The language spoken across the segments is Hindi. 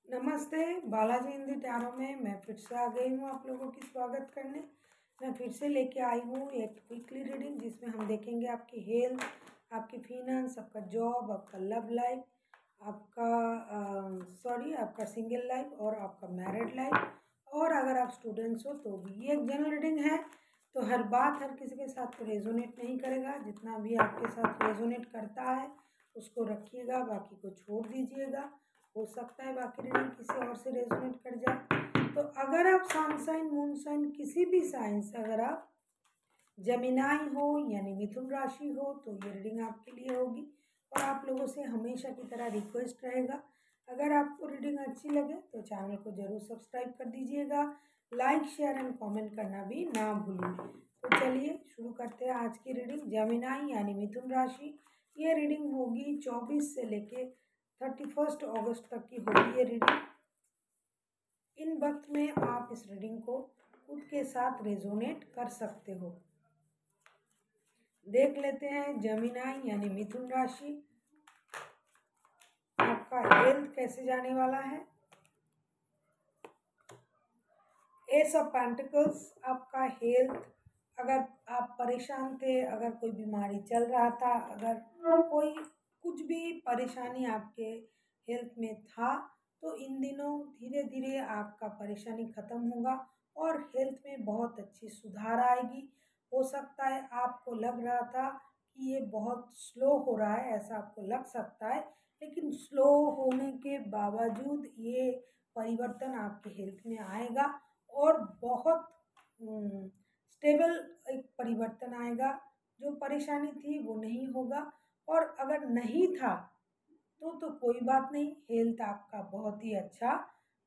नमस्ते। बालाजी हिंदी टैरो में मैं फिर से आ गई हूँ आप लोगों की स्वागत करने। मैं फिर से लेके आई हूँ एक वीकली रीडिंग जिसमें हम देखेंगे आपकी हेल्थ, आपकी फिनेंस, आपका जॉब, आपका लव लाइफ, आपका सिंगल लाइफ और आपका मैरिड लाइफ। और अगर आप स्टूडेंट्स हो तो भी ये एक जनरल रीडिंग है, तो हर बात हर किसी के साथ रेजोनेट नहीं करेगा। जितना भी आपके साथ रेजोनेट करता है उसको रखिएगा, बाकी को छोड़ दीजिएगा। हो सकता है बाकी रीडिंग किसी और से रेजोनेट कर जाए। तो अगर आप सन साइन, मून साइन, किसी भी साइन से अगर आप जेमिनाई हो यानी मिथुन राशि हो तो ये रीडिंग आपके लिए होगी। और आप लोगों से हमेशा की तरह रिक्वेस्ट रहेगा, अगर आपको रीडिंग अच्छी लगे तो चैनल को ज़रूर सब्सक्राइब कर दीजिएगा, लाइक शेयर एंड कमेंट करना भी ना भूलिए। तो चलिए शुरू करते हैं आज की रीडिंग। जेमिनाई यानी मिथुन राशि, ये रीडिंग होगी 24 से लेके 31 अगस्त तक की होगी ये रीडिंग। इन वक्त में आप इस रीडिंग को खुद के साथ रेजोनेट कर सकते हो। देख लेते हैं जेमिनाई यानी मिथुन राशि, आपका हेल्थ कैसे जाने वाला है। एस ऑफ पेंटिकल्स, आपका हेल्थ, अगर आप परेशान थे, अगर कोई बीमारी चल रहा था, अगर कोई कुछ भी परेशानी आपके हेल्थ में था, तो इन दिनों धीरे धीरे आपका परेशानी ख़त्म होगा और हेल्थ में बहुत अच्छी सुधार आएगी। हो सकता है आपको लग रहा था कि ये बहुत स्लो हो रहा है, ऐसा आपको लग सकता है, लेकिन स्लो होने के बावजूद ये परिवर्तन आपके हेल्थ में आएगा और बहुत स्टेबल एक परिवर्तन आएगा। जो परेशानी थी वो नहीं होगा, और अगर नहीं था तो कोई बात नहीं, हेल्थ आपका बहुत ही अच्छा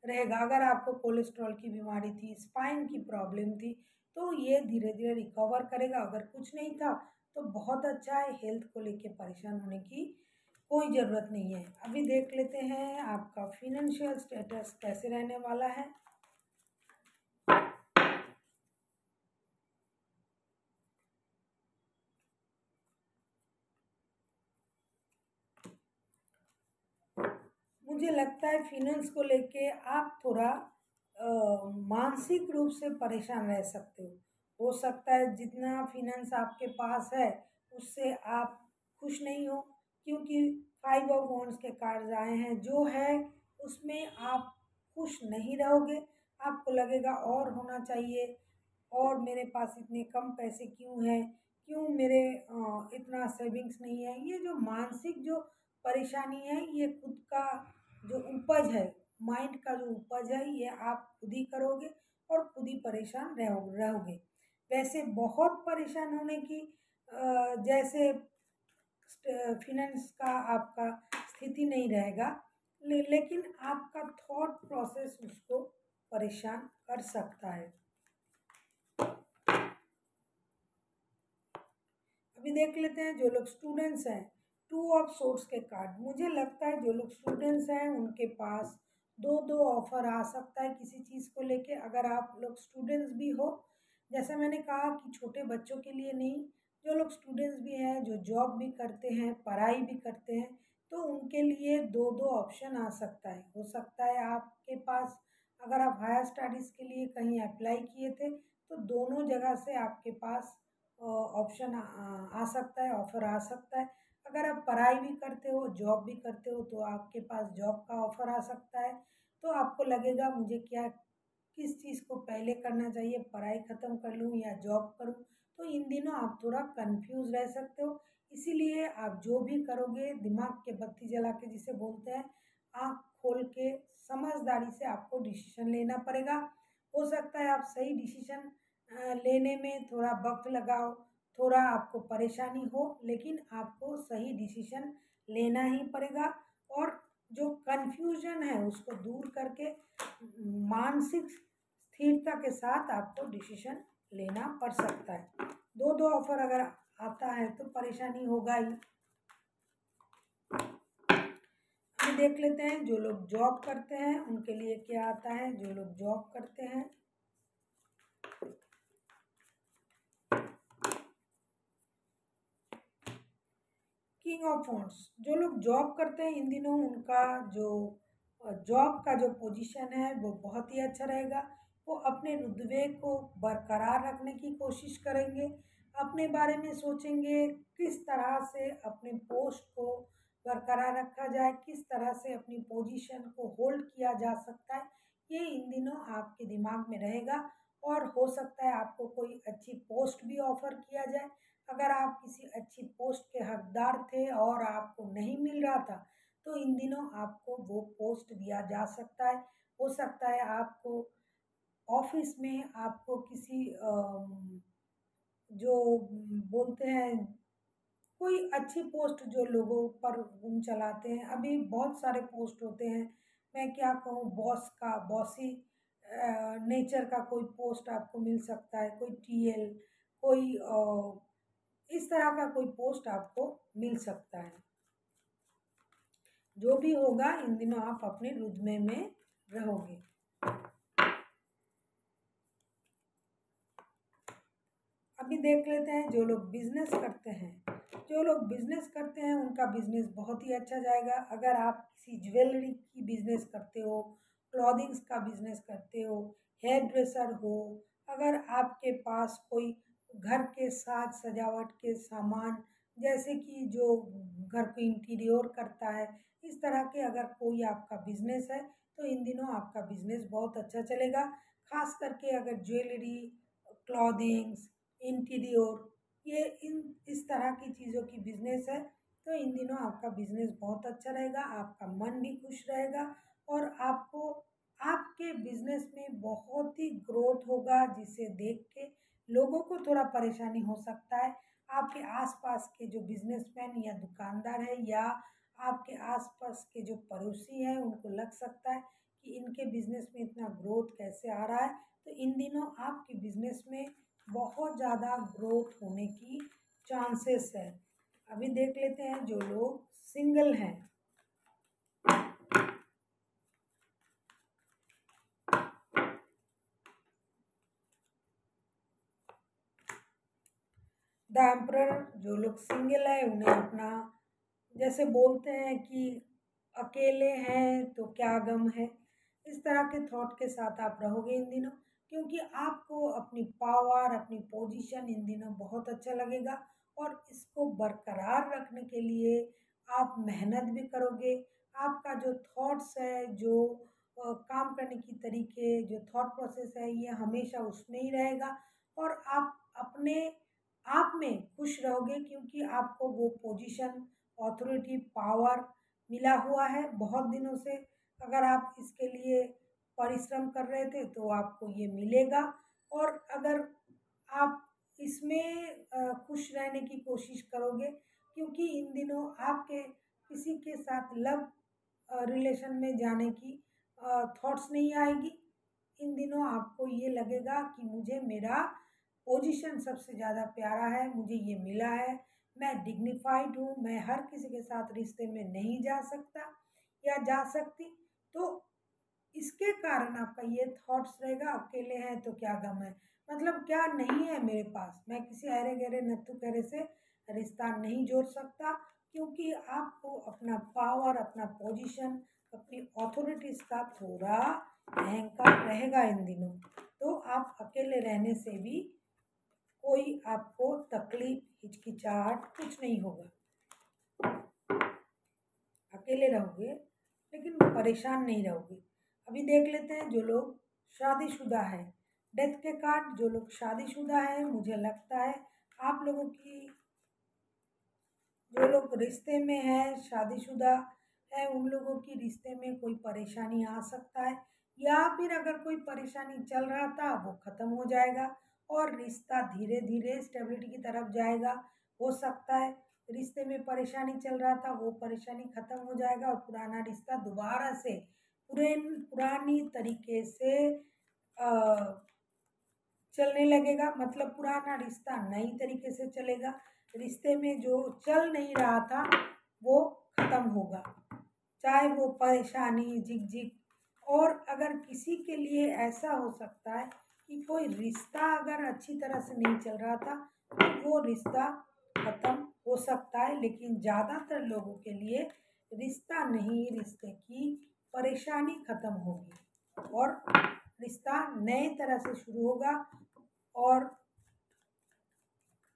रहेगा। अगर आपको कोलेस्ट्रॉल की बीमारी थी, स्पाइन की प्रॉब्लम थी, तो ये धीरे धीरे रिकवर करेगा। अगर कुछ नहीं था तो बहुत अच्छा है, हेल्थ को लेके परेशान होने की कोई ज़रूरत नहीं है। अभी देख लेते हैं आपका फिनेंशियल स्टेटस कैसे रहने वाला है। मुझे लगता है फिनेंस को लेके आप थोड़ा मानसिक रूप से परेशान रह सकते हो सकता है जितना फिनेंस आपके पास है उससे आप खुश नहीं हो, क्योंकि 5 ऑफ वॉन्ड्स के कार्ड आए हैं। जो है उसमें आप खुश नहीं रहोगे, आपको लगेगा और होना चाहिए, और मेरे पास इतने कम पैसे क्यों हैं, क्यों मेरे इतना सेविंग्स नहीं है। ये जो मानसिक जो परेशानी है, ये खुद का जो उपज है, माइंड का जो उपज है, ये आप खुद ही करोगे और खुद ही परेशान रहोगे। वैसे बहुत परेशान होने की जैसे फिनेंस का आपका स्थिति नहीं रहेगा, लेकिन आपका थॉट प्रोसेस उसको परेशान कर सकता है। अभी देख लेते हैं जो लोग स्टूडेंट्स हैं, 2 ऑफ सोर्ड्स के कार्ड। मुझे लगता है जो लोग स्टूडेंट्स हैं उनके पास दो दो ऑफर आ सकता है किसी चीज़ को लेके। अगर आप लोग स्टूडेंट्स भी हो, जैसा मैंने कहा कि छोटे बच्चों के लिए नहीं, जो लोग स्टूडेंट्स भी हैं, जो जॉब भी करते हैं, पढ़ाई भी करते हैं, तो उनके लिए दो दो ऑप्शन आ सकता है। हो सकता है आपके पास, अगर आप हायर स्टडीज़ के लिए कहीं अप्लाई किए थे, तो दोनों जगह से आपके पास ऑप्शन आ सकता है, ऑफ़र आ सकता है। अगर आप पढ़ाई भी करते हो, जॉब भी करते हो, तो आपके पास जॉब का ऑफ़र आ सकता है। तो आपको लगेगा मुझे क्या, किस चीज़ को पहले करना चाहिए, पढ़ाई ख़त्म कर लूँ या जॉब करूँ। तो इन दिनों आप थोड़ा कन्फ्यूज़ रह सकते हो, इसीलिए आप जो भी करोगे दिमाग के बत्ती जला के जिसे बोलते हैं, आँख खोल के समझदारी से आपको डिसीज़न लेना पड़ेगा। हो सकता है आप सही डिसीज़न लेने में थोड़ा वक्त लगाओ, थोड़ा आपको परेशानी हो, लेकिन आपको सही डिसीजन लेना ही पड़ेगा। और जो कन्फ्यूजन है उसको दूर करके मानसिक स्थिरता के साथ आपको डिसीजन लेना पड़ सकता है। दो दो ऑफर अगर आता है तो परेशानी होगा ही। अभी देख लेते हैं जो लोग जॉब करते हैं उनके लिए क्या आता है। जो लोग जॉब करते हैं, किंग ऑफ वॉन्ड्स, जो लोग जॉब करते हैं इन दिनों उनका जो जॉब का जो पोजीशन है वो बहुत ही अच्छा रहेगा। वो अपने रुतबे को बरकरार रखने की कोशिश करेंगे, अपने बारे में सोचेंगे किस तरह से अपने पोस्ट को बरकरार रखा जाए, किस तरह से अपनी पोजीशन को होल्ड किया जा सकता है, ये इन दिनों आपके दिमाग में रहेगा। और हो सकता है आपको कोई अच्छी पोस्ट भी ऑफ़र किया जाए। अगर आप किसी अच्छी पोस्ट के हकदार थे और आपको नहीं मिल रहा था, तो इन दिनों आपको वो पोस्ट दिया जा सकता है। हो सकता है आपको ऑफ़िस में आपको किसी जो बोलते हैं कोई अच्छी पोस्ट जो लोगों पर चलाते हैं, अभी बहुत सारे पोस्ट होते हैं। मैं क्या कहूँ, बॉस का बॉसी नेचर का कोई पोस्ट आपको मिल सकता है, कोई टीएल, कोई इस तरह का कोई पोस्ट आपको मिल सकता है। जो भी होगा इन दिनों आप अपने रुतबे में रहोगे। अभी देख लेते हैं जो लोग बिजनेस करते हैं। जो लोग बिजनेस करते हैं उनका बिजनेस बहुत ही अच्छा जाएगा। अगर आप किसी ज्वेलरी की बिजनेस करते हो, क्लॉथिंग्स का बिजनेस करते हो, हेयर ड्रेसर हो, अगर आपके पास कोई घर के साज सजावट के सामान जैसे कि जो घर को इंटीरियर करता है, इस तरह के अगर कोई आपका बिजनेस है तो इन दिनों आपका बिजनेस बहुत अच्छा चलेगा। खास करके अगर ज्वेलरी, क्लॉथिंग्स, इंटीरियर, ये इन इस तरह की चीज़ों की बिजनेस है तो इन दिनों आपका बिजनेस बहुत अच्छा रहेगा, आपका मन भी खुश रहेगा और आपको आपके बिजनेस में बहुत ही ग्रोथ होगा, जिसे देख के लोगों को थोड़ा परेशानी हो सकता है। आपके आसपास के जो बिजनेसमैन या दुकानदार है या आपके आसपास के जो पड़ोसी हैं उनको लग सकता है कि इनके बिजनेस में इतना ग्रोथ कैसे आ रहा है। तो इन दिनों आपके बिजनेस में बहुत ज़्यादा ग्रोथ होने की चांसेस है। अभी देख लेते हैं जो लोग सिंगल हैं। द एम्परर, जो लोग सिंगल है उन्हें अपना जैसे बोलते हैं कि अकेले हैं तो क्या गम है, इस तरह के थॉट के साथ आप रहोगे इन दिनों, क्योंकि आपको अपनी पावर, अपनी पोजीशन इन दिनों बहुत अच्छा लगेगा और इसको बरकरार रखने के लिए आप मेहनत भी करोगे। आपका जो थॉट्स है, जो काम करने की तरीके, जो थॉट प्रोसेस है, ये हमेशा उसमें ही रहेगा और आप अपने आप में खुश रहोगे क्योंकि आपको वो पोजीशन, अथॉरिटी, पावर मिला हुआ है बहुत दिनों से। अगर आप इसके लिए परिश्रम कर रहे थे तो आपको ये मिलेगा और अगर आप इसमें खुश रहने की कोशिश करोगे क्योंकि इन दिनों आपके किसी के साथ लव रिलेशन में जाने की थॉट्स नहीं आएगी। इन दिनों आपको ये लगेगा कि मुझे मेरा पोजीशन सबसे ज़्यादा प्यारा है, मुझे ये मिला है, मैं डिग्निफाइड हूँ, मैं हर किसी के साथ रिश्ते में नहीं जा सकता या जा सकती। तो इसके कारण आपका ये थॉट्स रहेगा, अकेले हैं तो क्या गम है, मतलब क्या नहीं है मेरे पास, मैं किसी अरे गहरे नत्थु खैरे से रिश्ता नहीं जोड़ सकता, क्योंकि आपको अपना पावर, अपना पोजीशन, अपनी अथॉरिटीज़ का थोड़ा अहंकार रहेगा इन दिनों। तो आप अकेले रहने से भी कोई आपको तकलीफ, हिचकिचाहट कुछ नहीं होगा। अकेले रहोगे लेकिन परेशान नहीं रहोगे। अभी देख लेते हैं जो लोग शादीशुदा है। डेथ के कार्ड, जो लोग शादीशुदा है, मुझे लगता है आप लोगों की, जो लोग रिश्ते में हैं, शादीशुदा है, उन लोगों की रिश्ते में कोई परेशानी आ सकता है या फिर अगर कोई परेशानी चल रहा था वो ख़त्म हो जाएगा और रिश्ता धीरे धीरे स्टेबिलिटी की तरफ जाएगा। हो सकता है रिश्ते में परेशानी चल रहा था वो परेशानी ख़त्म हो जाएगा और पुराना रिश्ता दोबारा से पुरानी तरीके से चलने लगेगा, मतलब पुराना रिश्ता नई तरीके से चलेगा। रिश्ते में जो चल नहीं रहा था वो ख़त्म होगा, चाहे वो परेशानी, झिकझिक। और अगर किसी के लिए ऐसा हो सकता है कि कोई रिश्ता अगर अच्छी तरह से नहीं चल रहा था तो वो रिश्ता ख़त्म हो सकता है, लेकिन ज़्यादातर लोगों के लिए रिश्ता नहीं, रिश्ते की परेशानी खत्म होगी और रिश्ता नए तरह से शुरू होगा और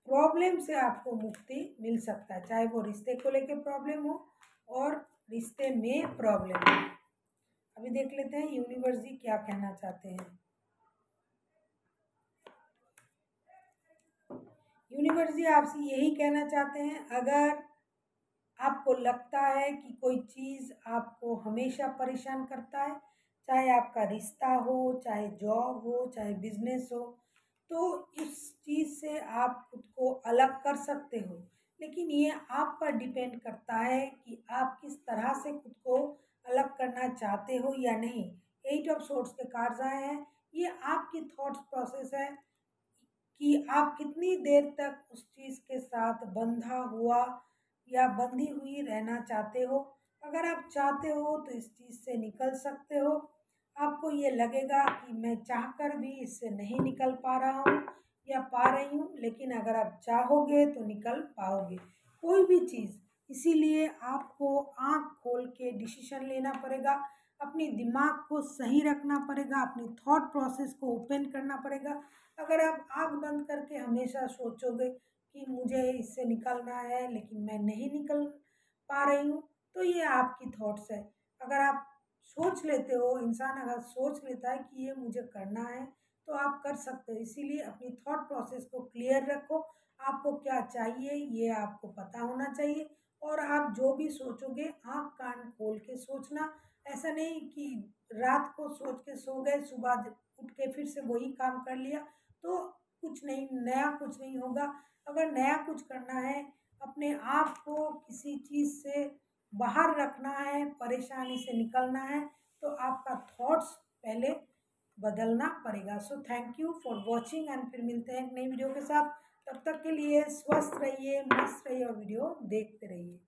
प्रॉब्लम से आपको मुक्ति मिल सकता है, चाहे वो रिश्ते को लेके प्रॉब्लम हो और रिश्ते में प्रॉब्लम हो। अभी देख लेते हैं यूनिवर्स जी क्या कहना चाहते हैं। यूनिवर्स जी आपसे यही कहना चाहते हैं, अगर आपको लगता है कि कोई चीज़ आपको हमेशा परेशान करता है, चाहे आपका रिश्ता हो, चाहे जॉब हो, चाहे बिजनेस हो, तो इस चीज़ से आप खुद को अलग कर सकते हो। लेकिन ये आप पर डिपेंड करता है कि आप किस तरह से खुद को अलग करना चाहते हो या नहीं। 8 ऑफ सोर्ड्स के कार्ड्स आए हैं, ये आपकी थॉट्स प्रोसेस है कि आप कितनी देर तक उस चीज़ के साथ बंधा हुआ या बंधी हुई रहना चाहते हो। अगर आप चाहते हो तो इस चीज़ से निकल सकते हो। आपको ये लगेगा कि मैं चाहकर भी इससे नहीं निकल पा रहा हूँ या पा रही हूँ, लेकिन अगर आप चाहोगे तो निकल पाओगे कोई भी चीज़। इसीलिए आपको आँख खोल के डिसीजन लेना पड़ेगा, अपनी दिमाग को सही रखना पड़ेगा, अपनी थॉट प्रोसेस को ओपन करना पड़ेगा। अगर आप आँख बंद करके हमेशा सोचोगे कि मुझे इससे निकलना है लेकिन मैं नहीं निकल पा रही हूँ, तो ये आपकी थॉट्स है। अगर आप सोच लेते हो, इंसान अगर सोच लेता है कि ये मुझे करना है, तो आप कर सकते हो। इसीलिए अपनी थॉट प्रोसेस को क्लियर रखो, आपको क्या चाहिए ये आपको पता होना चाहिए और आप जो भी सोचोगे आँख कान खोल के सोचना। ऐसा नहीं कि रात को सोच के सो गए, सुबह उठ के फिर से वही काम कर लिया, तो कुछ नहीं नया कुछ नहीं होगा। अगर नया कुछ करना है, अपने आप को किसी चीज़ से बाहर रखना है, परेशानी से निकलना है, तो आपका थॉट्स पहले बदलना पड़ेगा। So thank you for watching and फिर मिलते हैं एक नई वीडियो के साथ। तब तक के लिए स्वस्थ रहिए, मस्त रहिए और वीडियो देखते रहिए।